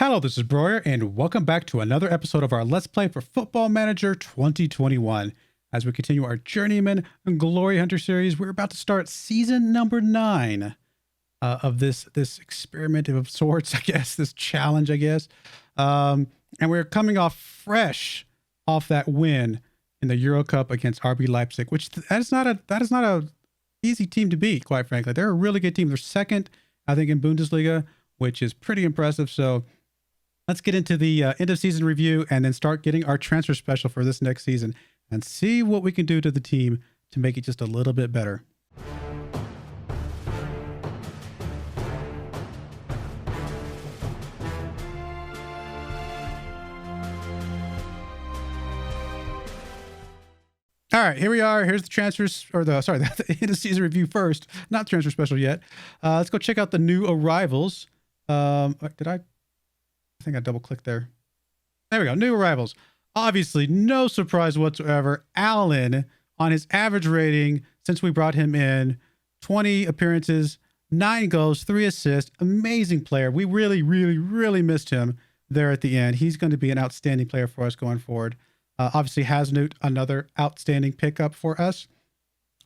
Hello, this is Broyar, and welcome back to another episode of our Let's Play for Football Manager 2021. As we continue our Journeyman and Glory Hunter series, we're about to start season number 9 of this experiment of sorts, I guess, this challenge, I guess. And we're coming off fresh off that win in the Euro Cup against RB Leipzig, which that is not a easy team to beat, quite frankly. They're a really good team. They're second, I think, in Bundesliga, which is pretty impressive. So let's get into the end of season review and then start getting our transfer special for this next season and see what we can do to the team to make it just a little bit better. All right, here we are. Here's the transfers, or the end of season review first, not transfer special yet. Let's go check out the new arrivals. I think I double clicked there. There we go. New arrivals. Obviously, no surprise whatsoever. Allen, on his average rating since we brought him in, 20 appearances, 9 goals, 3 assists. Amazing player. We really missed him there at the end. He's going to be an outstanding player for us going forward. Obviously, Hasnut, another outstanding pickup for us.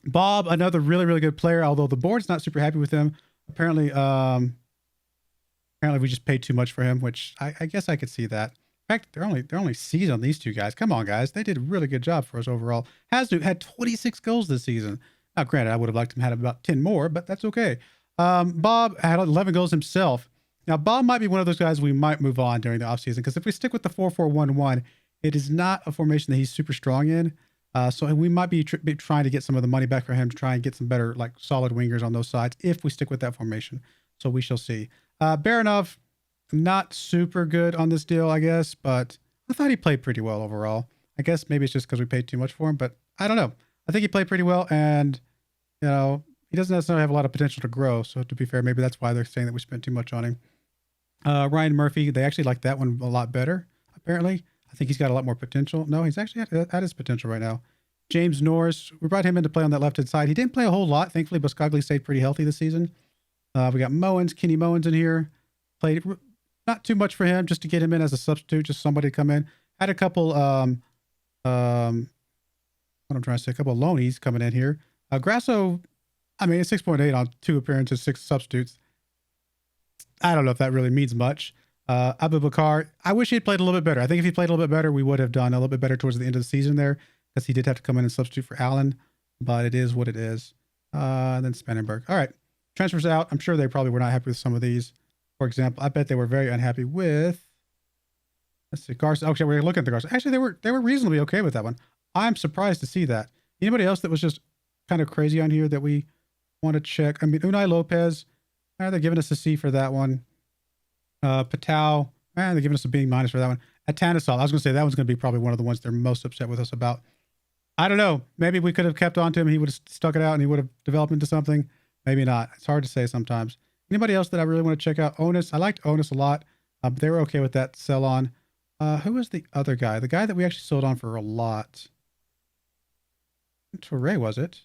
Bob, another really good player, although the board's not super happy with him. Apparently we just paid too much for him, which I guess I could see that. In fact, they're only C's on these two guys. Come on, guys. They did a really good job for us overall. Hasnut had 26 goals this season. Now, granted, I would have liked him to have about 10 more, but that's okay. Bob had 11 goals himself. Now, Bob might be one of those guys we might move on during the offseason, because if we stick with the 4-4-1-1, it is not a formation that he's super strong in. So we might be trying to get some of the money back for him to try and get some better, like, solid wingers on those sides if we stick with that formation. So we shall see. Baranov, not super good on this deal, I guess, but I thought he played pretty well overall. I guess maybe it's just because we paid too much for him, but I don't know. I think he played pretty well, and, you know, he doesn't necessarily have a lot of potential to grow. So to be fair, maybe that's why they're saying that we spent too much on him. Ryan Murphy, they actually like that one a lot better, apparently. I think he's got a lot more potential. No, he's actually at his potential right now. James Norris, we brought him in to play on that left-hand side. He didn't play a whole lot. Thankfully, Buscagli stayed pretty healthy this season. We got Kenny Mowens in here. Played not too much for him, just to get him in as a substitute, just somebody to come in. Had a couple, what I'm trying to say, a couple of loanies coming in here. Grasso, I mean, 6.8 on 2 appearances, 6 substitutes. I don't know if that really means much. Abu Bakar, I wish he had played a little bit better. I think if he played a little bit better, we would have done a little bit better towards the end of the season there, because he did have to come in and substitute for Allen, but it is what it is. And then Spannenberg. All right. Transfers out. I'm sure they probably were not happy with some of these. For example, I bet they were very unhappy with, let's see, Garcia. Okay, we're looking at the Garcia. Actually, they were reasonably okay with that one. I'm surprised to see that. Anybody else that was just kind of crazy on here that we want to check? I mean, Unai Lopez, they're giving us a C for that one. Patau, they're giving us a B- for that one. Atanisol, I was going to say that one's going to be probably one of the ones they're most upset with us about. I don't know. Maybe we could have kept on to him. He would have stuck it out and he would have developed into something. Maybe not. It's hard to say sometimes. Anybody else that I really want to check out? Onus. I liked Onus a lot. But they were okay with that sell on. Who was the other guy? The guy that we actually sold on for a lot. Toure, was it?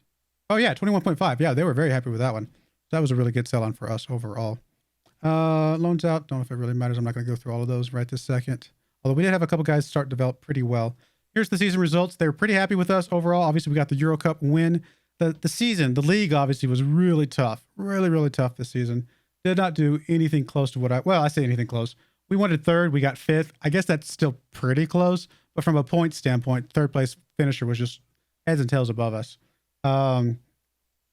Oh, yeah, 21.5. Yeah, they were very happy with that one. That was a really good sell on for us overall. Loans out. Don't know if it really matters. I'm not going to go through all of those right this second. Although we did have a couple guys start to develop pretty well. Here's the season results. They were pretty happy with us overall. Obviously, we got the Euro Cup win. The league obviously was really tough. Really tough this season. Did not do anything close to what I say anything close. We wanted 3rd. We got 5th. I guess that's still pretty close. But from a point standpoint, 3rd place finisher was just heads and tails above us. But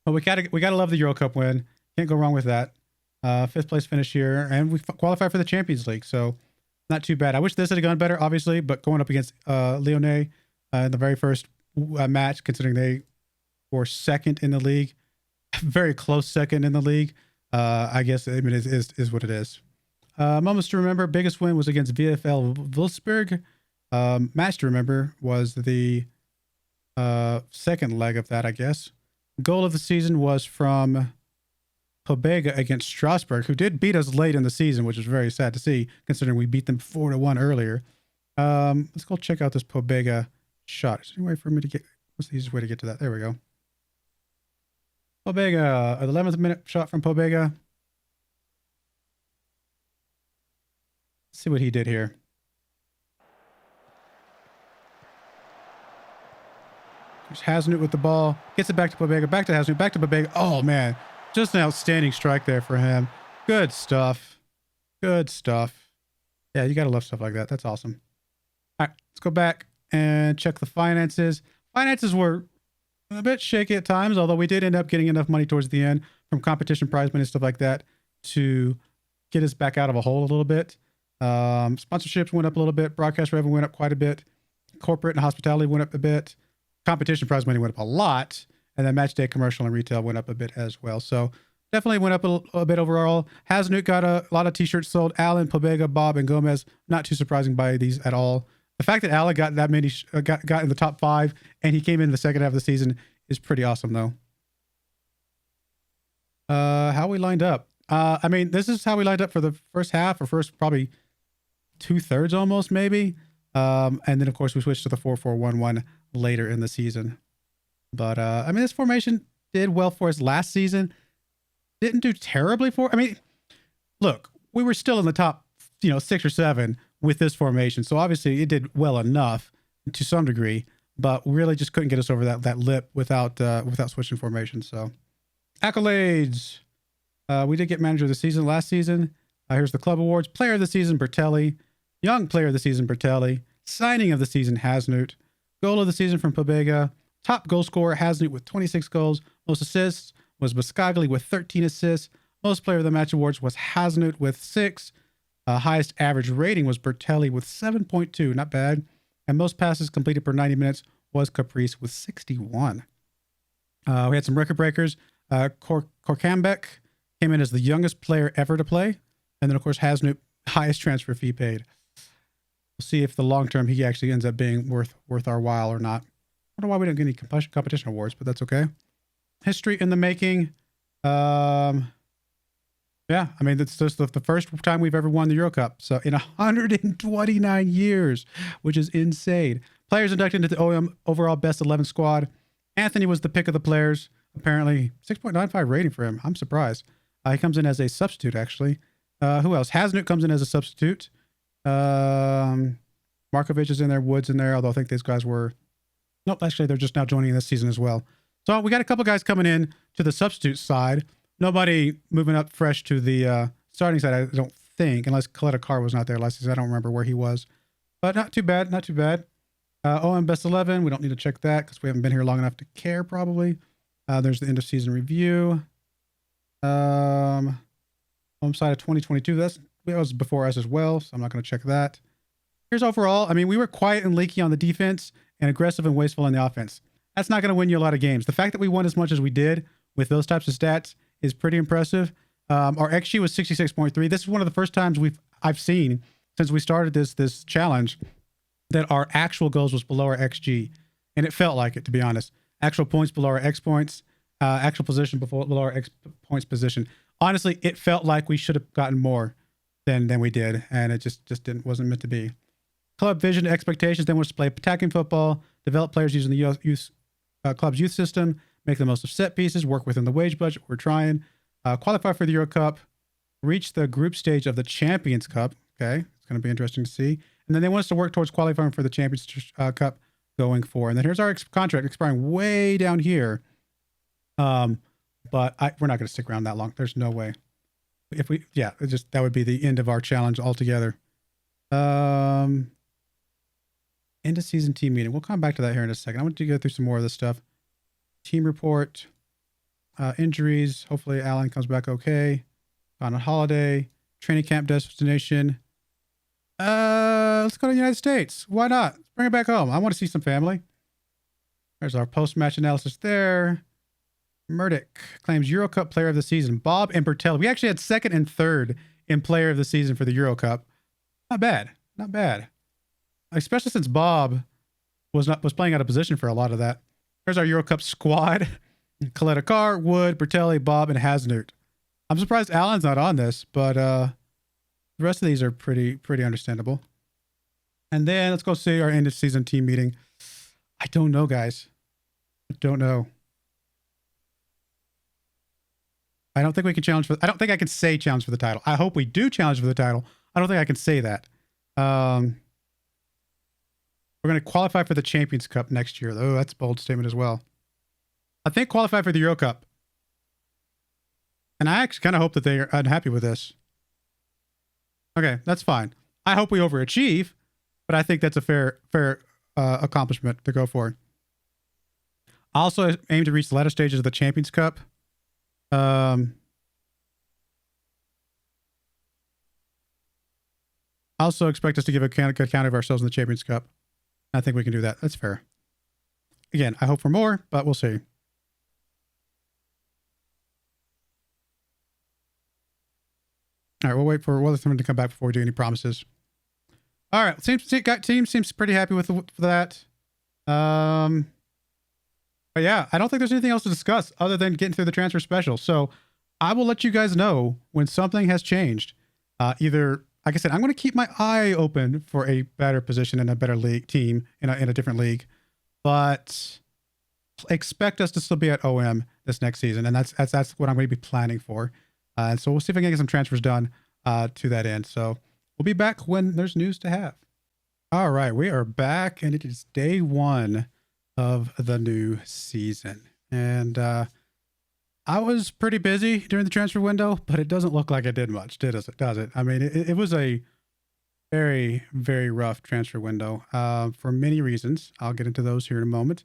we gotta love the Euro Cup win. Can't go wrong with that. 5th place finish here, and we qualified for the Champions League, so not too bad. I wish this had gone better, obviously, but going up against Lyonnais in the very first match, considering they were 2nd in the league, very close 2nd in the league, I guess it is what it is. Moments to remember, biggest win was against VfL Wolfsburg. Match to remember was the 2nd leg of that, I guess. Goal of the season was from Pobega against Strasbourg, who did beat us late in the season, which was very sad to see, considering we beat them 4-1 earlier. Let's go check out this Pobega shot. Is there any way for me to get... What's the easiest way to get to that? There we go. Pobega, the 11th minute shot from Pobega. Let's see what he did here. There's Haznut with the ball. Gets it back to Pobega. Back to Haznut. Back to Pobega. Oh, man. Just an outstanding strike there for him. Good stuff. Good stuff. Yeah, you got to love stuff like that. That's awesome. All right, let's go back and check the finances. Finances were a bit shaky at times, although we did end up getting enough money towards the end from competition prize money and stuff like that to get us back out of a hole a little bit. Sponsorships went up a little bit. Broadcast revenue went up quite a bit. Corporate and hospitality went up a bit. Competition prize money went up a lot. And then match day commercial and retail went up a bit as well. So definitely went up a bit overall. Haznut got a lot of t-shirts sold. Allen, Pobega, Bob, and Gomez. Not too surprising by these at all. The fact that Allen got that many, got in the top 5 and he came in the second half of the season is pretty awesome though. How we lined up. I mean, this is how we lined up for the first half or first probably 2/3 almost maybe. And then of course we switched to the 4-4-1-1 later in the season. But I mean, this formation did well for us last season. Didn't do terribly for, I mean, look, we were still in the top, 6 or 7 with this formation. So obviously it did well enough to some degree, but really just couldn't get us over that lip without switching formations. So accolades. We did get manager of the season last season. Here's the club awards. Player of the season, Bertelli. Young player of the season, Bertelli. Signing of the season, Haznut. Goal of the season from Pobega. Top goal scorer, Haznut with 26 goals. Most assists was Biscagli with 13 assists. Most player of the match awards was Haznut with 6. Highest average rating was Bertelli with 7.2. Not bad. And most passes completed per 90 minutes was Caprice with 61. We had some record breakers. Korkambek came in as the youngest player ever to play. And then, of course, Haznut, highest transfer fee paid. We'll see if the long term he actually ends up being worth our while or not. I don't know why we don't get any competition awards, but that's okay. History in the making. Yeah, I mean, it's just the first time we've ever won the Euro Cup. So in 129 years, which is insane. Players inducted into the OM overall best 11 squad. Anthony was the pick of the players. Apparently 6.95 rating for him. I'm surprised. He comes in as a substitute, actually. Who else? Haznut comes in as a substitute. Markovic is in there. Woods in there, although I think these guys were... Nope, actually, they're just now joining this season as well. So we got a couple guys coming in to the substitute side. Nobody moving up fresh to the starting side, I don't think, unless Coletta Carr was not there last season. I don't remember where he was. But not too bad, not too bad. OM Best 11, we don't need to check that because we haven't been here long enough to care, probably. There's the end of season review. Home side of 2022, that was before us as well, so I'm not going to check that. Here's overall. I mean, we were quiet and leaky on the defense and aggressive and wasteful on the offense. That's not going to win you a lot of games. The fact that we won as much as we did with those types of stats is pretty impressive. Our XG was 66.3. This is one of the first times I've seen since we started this challenge that our actual goals was below our XG, and it felt like it, to be honest. Actual points below our X points, actual position below our X points position. Honestly, it felt like we should have gotten more than we did, and it just wasn't meant to be. Club vision expectations then was to play attacking football, develop players using the club's youth system, make the most of set pieces, work within the wage budget. We're trying. Qualify for the Euro Cup, reach the group stage of the Champions Cup. Okay, it's going to be interesting to see. And then they want us to work towards qualifying for the Champions Cup going forward. And then here's our contract expiring way down here. But we're not going to stick around that long. There's no way. That would be the end of our challenge altogether. End of season team meeting. We'll come back to that here in a second. I want to go through some more of this stuff. Team report, injuries. Hopefully Alan comes back okay. On a holiday, training camp destination. Let's go to the United States. Why not? Bring it back home. I want to see some family. There's our post-match analysis there. Murdoch claims Euro Cup player of the season. Bob and Bertelli. We actually had second and third in player of the season for the Euro Cup. Not bad. Not bad. Especially since Bob was playing out of position for a lot of that. Here's our Euro Cup squad. Coletta Carr, Wood, Bertelli, Bob, and Haznut. I'm surprised Alan's not on this, but the rest of these are pretty understandable. And then let's go see our end of season team meeting. I don't know, guys. I don't know. I don't think we can challenge for... I don't think I can say challenge for the title. I hope we do challenge for the title. I don't think I can say that. We're going to qualify for the Champions Cup next year, though. That's a bold statement as well. I think qualify for the Euro Cup. And I actually kind of hope that they are unhappy with this. Okay, that's fine. I hope we overachieve, but I think that's a fair accomplishment to go for. I also aim to reach the latter stages of the Champions Cup. I also expect us to give a good account of ourselves in the Champions Cup. I think we can do that. That's fair. Again, I hope for more, but we'll see. All right, we'll wait for someone to come back before we do any promises. All right, team seems pretty happy with that. But yeah, I don't think there's anything else to discuss other than getting through the transfer special. So I will let you guys know when something has changed. Either, like I said, I'm going to keep my eye open for a better position in a better league team in a different league, but expect us to still be at OM this next season, and that's what I'm going to be planning for. And so we'll see if I can get some transfers done to that end. So we'll be back when there's news to have. All right, we are back, and it is day 1 of the new season. And I was pretty busy during the transfer window, but it doesn't look like I did much, does it? I mean, it was a very, very rough transfer window for many reasons. I'll get into those here in a moment.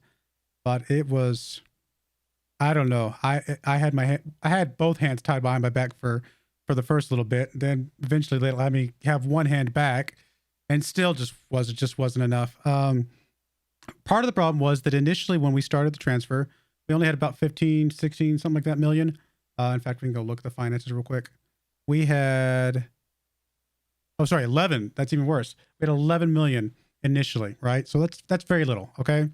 But it was, I don't know. I had both hands tied behind my back for the first little bit. Then eventually they let me have one hand back, and still just wasn't enough. Part of the problem was that initially when we started the transfer, we only had about 15, 16, something like that million. In fact, we can go look at the finances real quick. We had, 11. That's even worse. We had 11 million initially, right? So that's very little. Okay.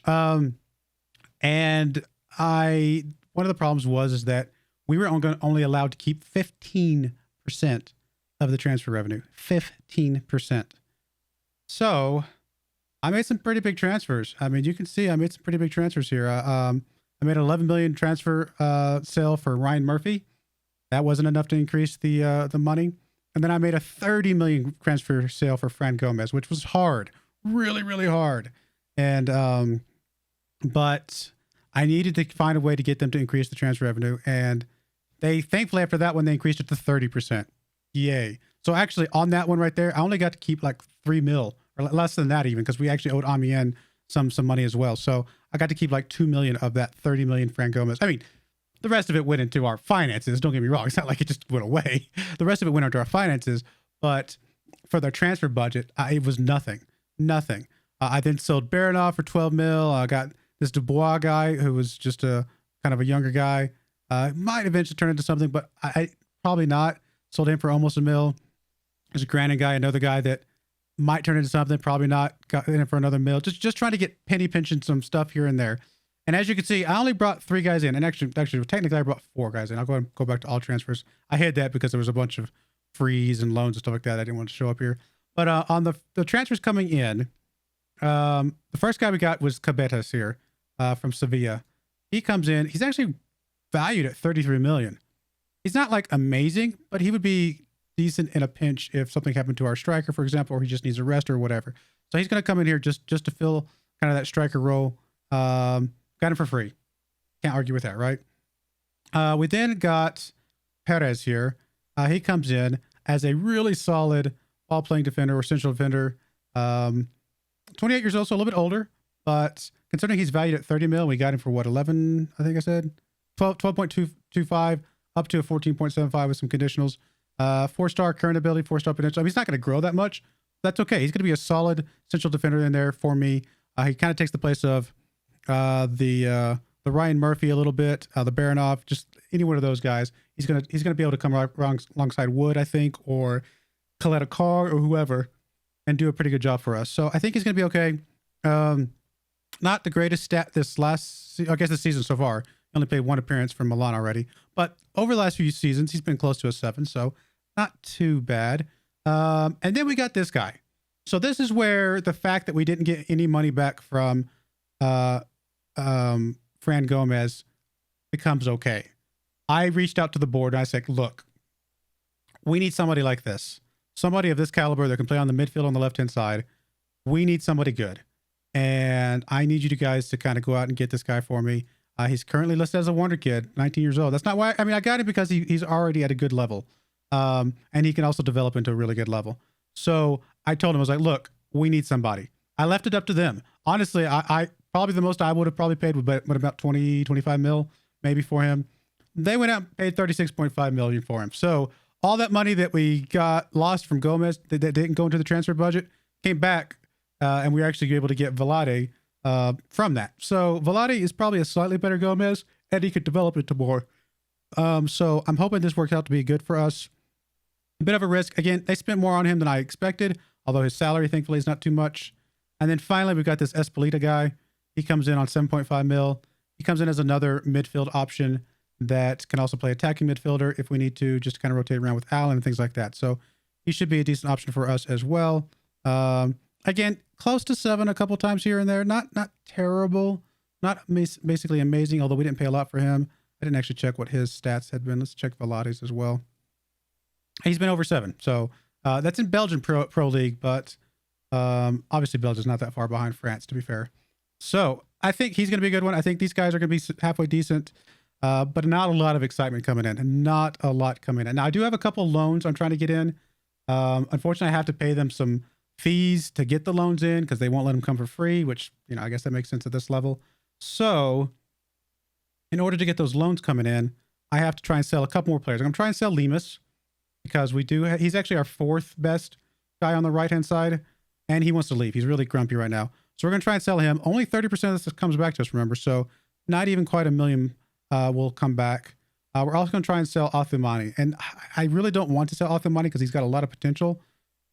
And one of the problems is that we were only allowed to keep 15% of the transfer revenue, 15%. So I made some pretty big transfers. I mean, you can see I made some pretty big transfers here. I made an 11 million transfer sale for Ryan Murphy. That wasn't enough to increase the money. And then I made a 30 million transfer sale for Fran Gomez, which was hard, really, really hard. And but I needed to find a way to get them to increase the transfer revenue. And they, thankfully, after that one, they increased it to 30%. Yay. So actually on that one right there, I only got to keep like 3 mil or less than that even, because we actually owed Amiens some money as well. So I got to keep like 2 million of that 30 million Fran Gomez. I mean, the rest of it went into our finances. Don't get me wrong. It's not like it just went away. The rest of it went into our finances. But for their transfer budget, it was nothing. I then sold Baranov for 12 mil. I got this Dubois guy who was just a kind of a younger guy. Might eventually turn into something, but I probably not. Sold him for almost $1 million. There's a Granite guy, another guy that might turn into something, probably not. Got in it for another $1 million. Just trying to get penny pinching some stuff here and there. And as you can see, I only brought 3 guys in, and actually, technically, I brought 4 guys in. I'll go back to all transfers. I hid that because there was a bunch of frees and loans and stuff like that. I didn't want to show up here. But on the transfers coming in, the first guy we got was Cabetas here from Sevilla. He comes in. He's actually valued at 33 million. He's not like amazing, but he would be decent in a pinch if something happened to our striker, for example, or he just needs a rest or whatever. So he's going to come in here just to fill kind of that striker role. Got him for free. Can't argue with that, right? We then got Perez here. He comes in as a really solid ball-playing defender or central defender. 28 years old, so a little bit older, but considering he's valued at 30 mil, we got him for what, 11, I think I said? 12.25 up to a 14.75 with some conditionals. 4-star current ability, 4-star potential. I mean, he's not going to grow that much. That's okay. He's going to be a solid central defender in there for me. He kind of takes the place of the Ryan Murphy a little bit, the Baranov, just any one of those guys. He's gonna be able to come right alongside Wood, I think, or Coletta Carr or whoever, and do a pretty good job for us. So I think he's gonna be okay. Not the greatest stat this season so far. He only played 1 appearance for Milan already, but over the last few seasons he's been close to a 7, so not too bad. And then we got this guy. So this is where the fact that we didn't get any money back from Fran Gomez becomes okay. I reached out to the board and I said, look, we need somebody like this. somebody of this caliber that can play on the midfield on the left-hand side. We need somebody good. And I need you guys to kind of go out and get this guy for me. He's currently listed as a wonder kid, 19 years old. That's not why. I mean, I got him because he's already at a good level. And he can also develop into a really good level. So I told him, I was like, look, we need somebody. I left it up to them. Honestly, I probably the most I would have probably paid would about 20, 25 mil maybe for him. They went out and paid 36.5 million for him. So all that money that we got lost from Gomez that didn't go into the transfer budget came back. And we were actually able to get Vlade from that. So Vlade is probably a slightly better Gomez, and he could develop into more. So I'm hoping this works out to be good for us. A bit of a risk. Again, they spent more on him than I expected, although his salary, thankfully, is not too much. And then finally, we've got this Espolita guy. He comes in on 7.5 mil. He comes in as another midfield option that can also play attacking midfielder if we need to, just to kind of rotate around with Allen and things like that. So he should be a decent option for us as well. Again, close to 7 a couple times here and there. Not terrible. Not basically amazing, although we didn't pay a lot for him. I didn't actually check what his stats had been. Let's check Vlade's as well. He's been over 7. So that's in Belgian Pro League, but obviously Belgium's not that far behind France, to be fair. So I think he's going to be a good one. I think these guys are going to be halfway decent, but not a lot of excitement coming in. Not a lot coming in. Now, I do have a couple loans I'm trying to get in. Unfortunately, I have to pay them some fees to get the loans in because they won't let them come for free, which, you know, I guess that makes sense at this level. So in order to get those loans coming in, I have to try and sell a couple more players. I'm going to try and sell Lemus because we do. He's actually our 4th best guy on the right-hand side, and he wants to leave. He's really grumpy right now. So we're going to try and sell him. Only 30% of this comes back to us, remember? So not even quite 1 million will come back. We're also going to try and sell Athumani. And I really don't want to sell Athumani because he's got a lot of potential,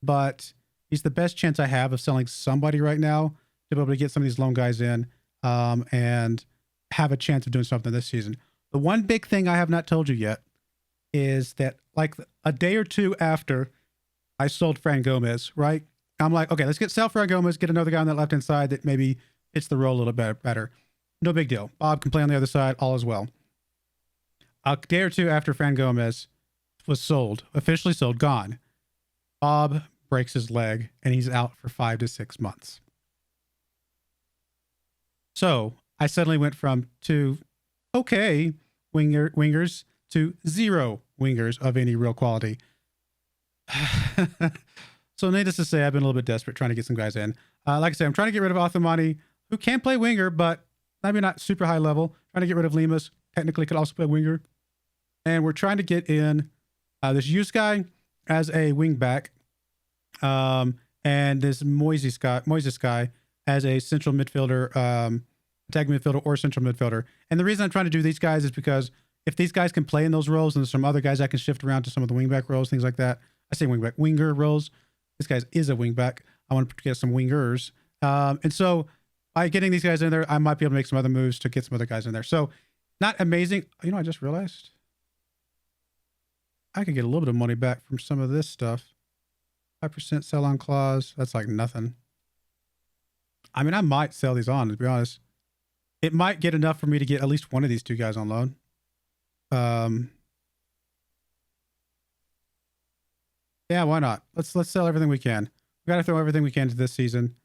but he's the best chance I have of selling somebody right now to be able to get some of these loan guys in and have a chance of doing something this season. The one big thing I have not told you yet is that like a day or two after I sold Fran Gomez, right? I'm like, okay, let's sell Fran Gomez, get another guy on that left-hand side that maybe hits the role a little bit better. No big deal. Bob can play on the other side, all is well. A day or two after Fran Gomez was sold, officially sold, gone, Bob breaks his leg and he's out for 5 to 6 months. So I suddenly went from 2 okay wingers to 0 wingers of any real quality. So needless to say, I've been a little bit desperate trying to get some guys in. Like I said, I'm trying to get rid of Athumani, who can play winger, but maybe not super high level. Trying to get rid of Lemus, technically could also play winger. And we're trying to get in this Hughes guy as a wing back, and this Moises guy as a central midfielder, attacking midfielder or central midfielder. And the reason I'm trying to do these guys is because if these guys can play in those roles, and there's some other guys I can shift around to some of the wingback roles, things like that. I say wingback, winger roles. This guy is a wingback. I want to get some wingers. And so by getting these guys in there, I might be able to make some other moves to get some other guys in there. So not amazing. You know, I just realized I could get a little bit of money back from some of this stuff. 5% sell on clause. That's like nothing. I mean, I might sell these on, to be honest. It might get enough for me to get at least one of these 2 guys on loan. Yeah, why not? Let's sell everything we can. We got to throw everything we can to this season.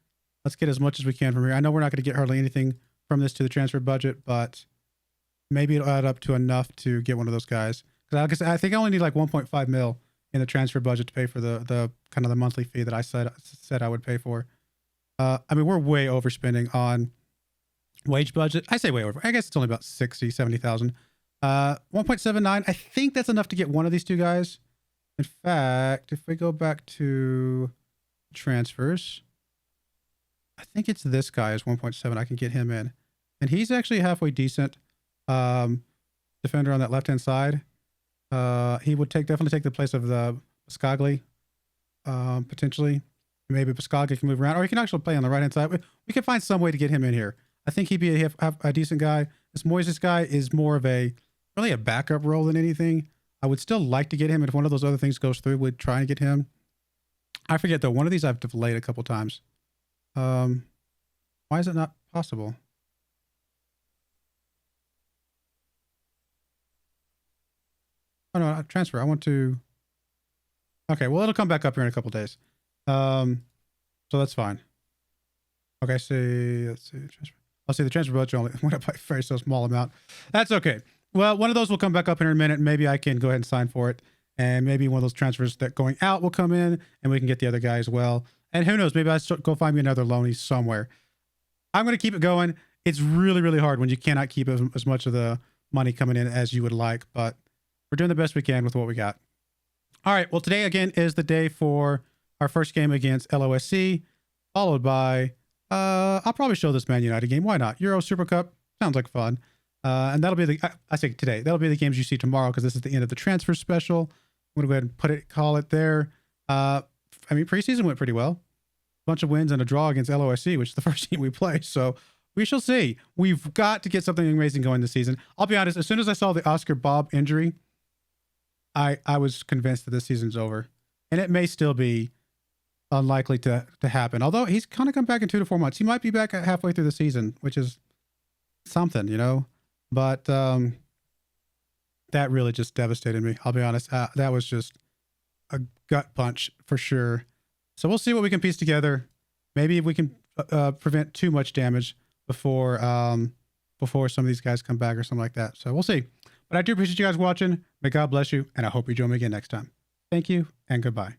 Let's get as much as we can from here. I know we're not going to get hardly anything from this to the transfer budget, but maybe it'll add up to enough to get one of those guys. Because I think I only need like 1.5 mil in the transfer budget to pay for the kind of the monthly fee that I said I would pay for. I mean, we're way overspending on wage budget. I say way over. I guess it's only about 60, 70,000. 1.79. I think that's enough to get one of these 2 guys. In fact, if we go back to transfers, I think it's this guy is 1.7. I can get him in. And he's actually halfway decent defender on that left-hand side. He would definitely take the place of the Pascagli, potentially. Maybe Pascagli can move around, or he can actually play on the right-hand side. We can find some way to get him in here. I think he'd be a decent guy. This Moises guy is more of really a backup role than anything. I would still like to get him. If one of those other things goes through, we'd try and get him. I forget though. One of these I've delayed a couple times. Why is it not possible? Oh no, transfer. I want to Okay, well, it'll come back up here in a couple days. So that's fine. Okay, let's see. I'll see the transfer budget only went up by a very so small amount. That's okay. Well, one of those will come back up in a minute. Maybe I can go ahead and sign for it. And maybe one of those transfers that going out will come in and we can get the other guy as well. And who knows, maybe I'll go find me another loanee somewhere. I'm going to keep it going. It's really, really hard when you cannot keep as much of the money coming in as you would like, but we're doing the best we can with what we got. All right. Well, today again is the day for our first game against LOSC, followed by, I'll probably show this Man United game. Why not? Euro Super Cup. Sounds like fun. And that'll be I say today, that'll be the games you see tomorrow because this is the end of the transfer special. I'm going to go ahead and call it there. I mean, preseason went pretty well. Bunch of wins and a draw against LOSC, which is the first team we play. So we shall see. We've got to get something amazing going this season. I'll be honest, as soon as I saw the Oscar Bob injury, I was convinced that this season's over. And it may still be unlikely to happen. Although he's kind of come back in 2 to 4 months. He might be back halfway through the season, which is something, you know. But that really just devastated me. I'll be honest. That was just a gut punch for sure. So we'll see what we can piece together. Maybe if we can prevent too much damage before some of these guys come back or something like that. So we'll see. But I do appreciate you guys watching. May God bless you, and I hope you join me again next time. Thank you, and goodbye.